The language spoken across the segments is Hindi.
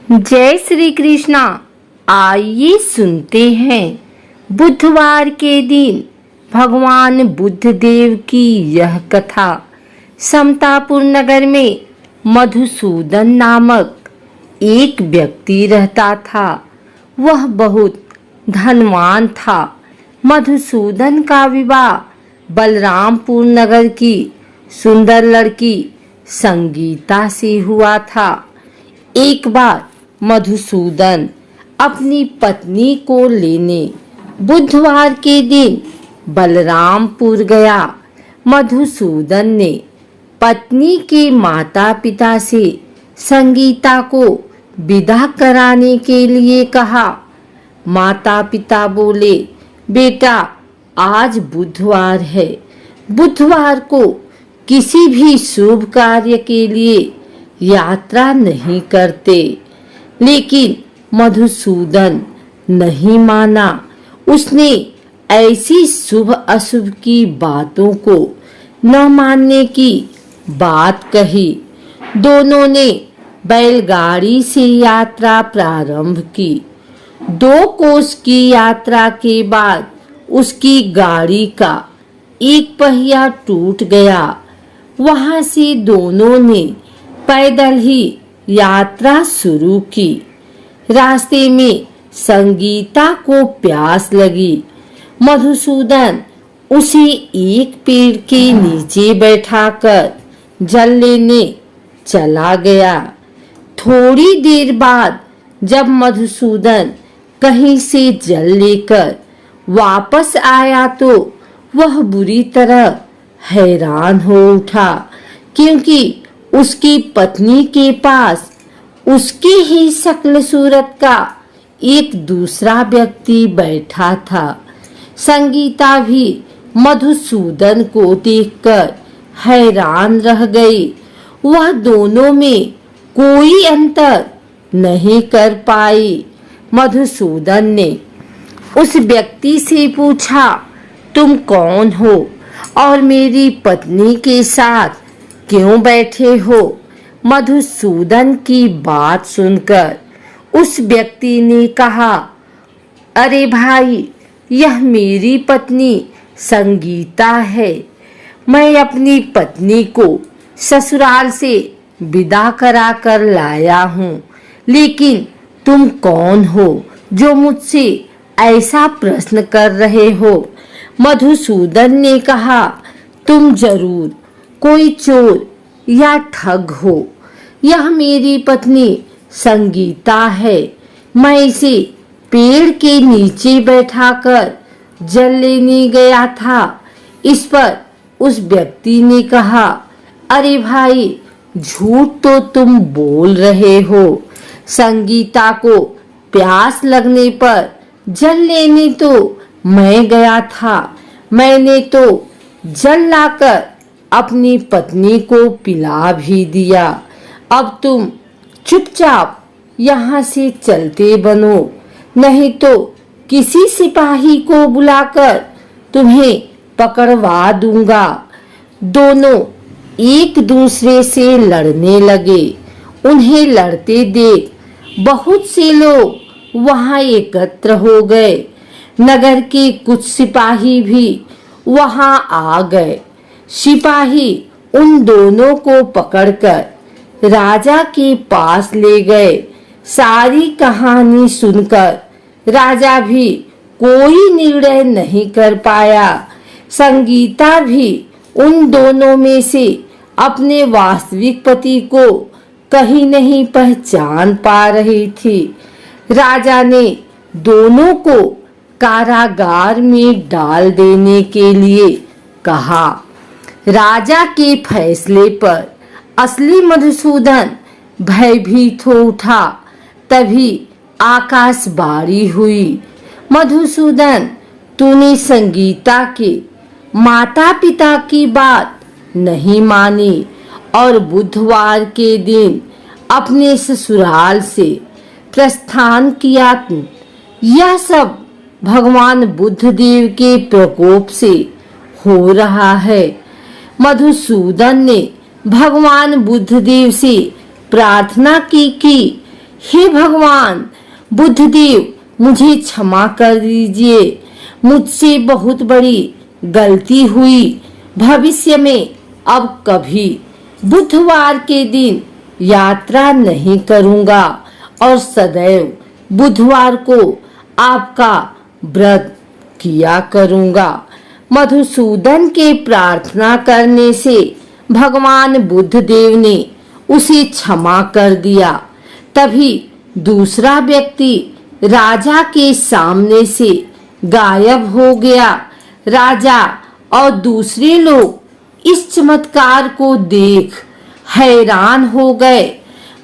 जय श्री कृष्णा। आइए सुनते हैं बुधवार के दिन भगवान बुद्ध देव की यह कथा। समतापुर नगर में मधुसूदन नामक एक व्यक्ति रहता था। वह बहुत धनवान था। मधुसूदन का विवाह बलरामपुर नगर की सुंदर लड़की संगीता से हुआ था। एक बार मधुसूदन अपनी पत्नी को लेने बुधवार के दिन बलरामपुर गया। मधुसूदन ने पत्नी के माता पिता से संगीता को विदा कराने के लिए कहा। माता पिता बोले, बेटा आज बुधवार है। बुधवार को किसी भी शुभ कार्य के लिए यात्रा नहीं करते। लेकिन मधुसूदन नहीं माना। उसने ऐसी शुभ अशुभ की बातों को न मानने की बात कही। दोनों ने बैलगाड़ी से यात्रा प्रारंभ की। 2 कोस की यात्रा के बाद उसकी गाड़ी का एक पहिया टूट गया। वहां से दोनों ने पैदल ही यात्रा शुरू की। रास्ते में संगीता को प्यास लगी। मधुसूदन उसे एक पेड़ के नीचे बैठाकर जल लेने चला गया। थोड़ी देर बाद जब मधुसूदन कहीं से जल लेकर वापस आया तो वह बुरी तरह हैरान हो उठा, क्योंकि उसकी पत्नी के पास उसकी ही शक्ल सूरत का एक दूसरा व्यक्ति बैठा था। संगीता भी मधुसूदन को देखकर हैरान रह गई। वह दोनों में कोई अंतर नहीं कर पाई। मधुसूदन ने उस व्यक्ति से पूछा, तुम कौन हो और मेरी पत्नी के साथ क्यों बैठे हो? मधुसूदन की बात सुनकर उस व्यक्ति ने कहा, अरे भाई, यह मेरी पत्नी संगीता है। मैं अपनी पत्नी को ससुराल से विदा करा कर लाया हूँ। लेकिन तुम कौन हो जो मुझसे ऐसा प्रश्न कर रहे हो? मधुसूदन ने कहा, तुम जरूर कोई चोर या ठग हो। यह मेरी पत्नी संगीता है। मैं इसे पेड़ के नीचे बैठाकर जल लेने गया था। इस पर उस व्यक्ति ने कहा, अरे भाई, झूठ तो तुम बोल रहे हो। संगीता को प्यास लगने पर जल लेने तो मैं गया था। मैंने तो जल लाकर अपनी पत्नी को पिला भी दिया। अब तुम चुपचाप यहाँ से चलते बनो, नहीं तो किसी सिपाही को बुलाकर तुम्हें पकड़वा दूंगा। दोनों एक दूसरे से लड़ने लगे। उन्हें लड़ते देख बहुत से लोग वहां एकत्र हो गए। नगर के कुछ सिपाही भी वहां आ गए। सिपाही उन दोनों को पकड़कर राजा के पास ले गए। सारी कहानी सुनकर राजा भी कोई निर्णय नहीं कर पाया। संगीता भी उन दोनों में से अपने वास्तविक पति को कहीं नहीं पहचान पा रही थी। राजा ने दोनों को कारागार में डाल देने के लिए कहा। राजा के फैसले पर असली मधुसूदन भयभीत हो उठा। तभी आकाशवाणी हुई, मधुसूदन, तूने संगीता के माता पिता की बात नहीं मानी और बुधवार के दिन अपने ससुराल से प्रस्थान किया। यह सब भगवान बुद्ध देव के प्रकोप से हो रहा है। मधुसूदन ने भगवान बुद्ध देव से प्रार्थना की कि हे भगवान बुद्धदेव, मुझे क्षमा कर दीजिए, मुझसे बहुत बड़ी गलती हुई। भविष्य में अब कभी बुधवार के दिन यात्रा नहीं करूंगा और सदैव बुधवार को आपका व्रत किया करूंगा। मधुसूदन के प्रार्थना करने से भगवान बुद्धदेव ने उसे क्षमा कर दिया। तभी दूसरा व्यक्ति राजा के सामने से गायब हो गया। राजा और दूसरे लोग इस चमत्कार को देख हैरान हो गए।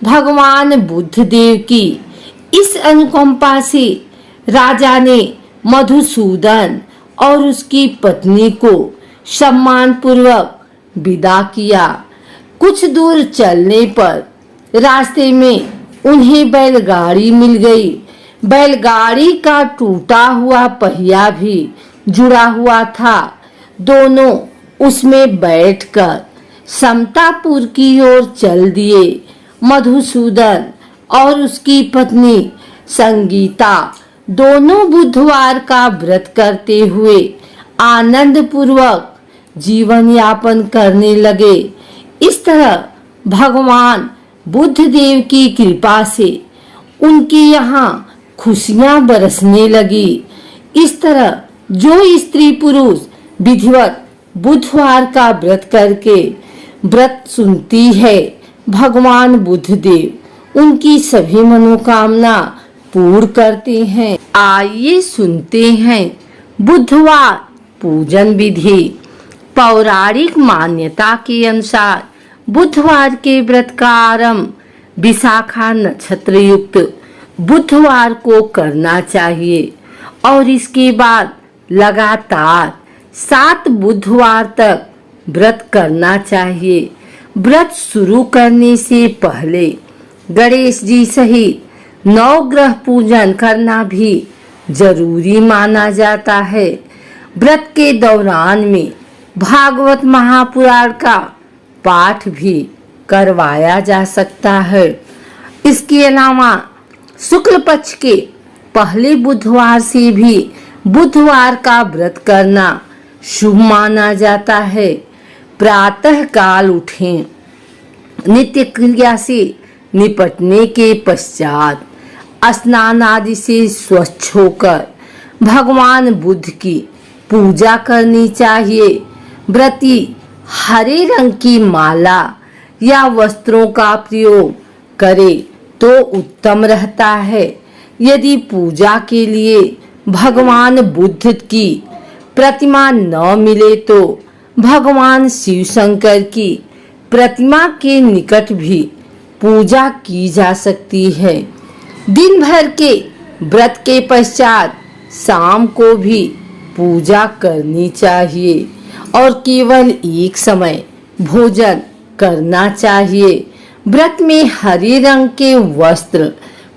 भगवान बुद्धदेव की इस अनुकंपा से राजा ने मधुसूदन और उसकी पत्नी को सम्मान पूर्वक विदा किया। कुछ दूर चलने पर रास्ते में उन्हें बैलगाड़ी मिल गई। बैलगाड़ी का टूटा हुआ पहिया भी जुड़ा हुआ था। दोनों उसमें बैठकर समतापुर की ओर चल दिए। मधुसूदन और उसकी पत्नी संगीता दोनों बुधवार का व्रत करते हुए आनंद पूर्वक जीवन यापन करने लगे। इस तरह भगवान बुद्धदेव की कृपा से उनकी यहाँ खुशियां बरसने लगी। इस तरह जो स्त्री पुरुष विधिवत बुधवार का व्रत करके व्रत सुनती है, भगवान बुद्धदेव उनकी सभी मनोकामना पूर्ण करते हैं। आइए सुनते हैं बुधवार पूजन विधि। पौराणिक मान्यता के अनुसार बुधवार के व्रत का आरंभ विशाखा नक्षत्र युक्त बुधवार को करना चाहिए और इसके बाद लगातार 7 बुधवार तक व्रत करना चाहिए। व्रत शुरू करने से पहले गणेश जी सहित 9 ग्रह पूजन करना भी जरूरी माना जाता है। व्रत के दौरान में भागवत महापुराण का पाठ भी करवाया जा सकता है। इसके अलावा शुक्ल पक्ष के पहले बुधवार से भी बुधवार का व्रत करना शुभ माना जाता है। प्रातः काल उठें। नित्य क्रिया से निपटने के पश्चात स्नान आदि से स्वच्छ होकर भगवान बुद्ध की पूजा करनी चाहिए। व्रती हरे रंग की माला या वस्त्रों का प्रयोग करे तो उत्तम रहता है। यदि पूजा के लिए भगवान बुद्ध की प्रतिमा न मिले तो भगवान शिव शंकर की प्रतिमा के निकट भी पूजा की जा सकती है। दिन भर के व्रत के पश्चात शाम को भी पूजा करनी चाहिए और केवल एक समय भोजन करना चाहिए। व्रत में हरे रंग के वस्त्र,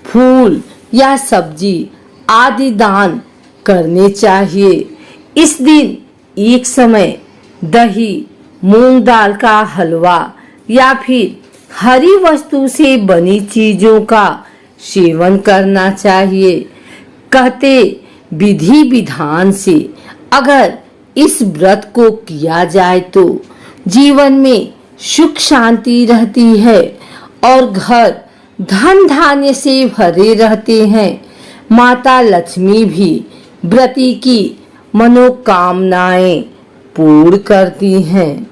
फूल या सब्जी आदि दान करने चाहिए। इस दिन एक समय दही, मूंग दाल का हलवा या फिर हरी वस्तु से बनी चीजों का सेवन करना चाहिए। कहते विधि विधान से अगर इस व्रत को किया जाए तो जीवन में सुख शांति रहती है और घर धन धान्य से भरे रहते हैं। माता लक्ष्मी भी व्रती की मनोकामनाएं पूर्ण करती हैं।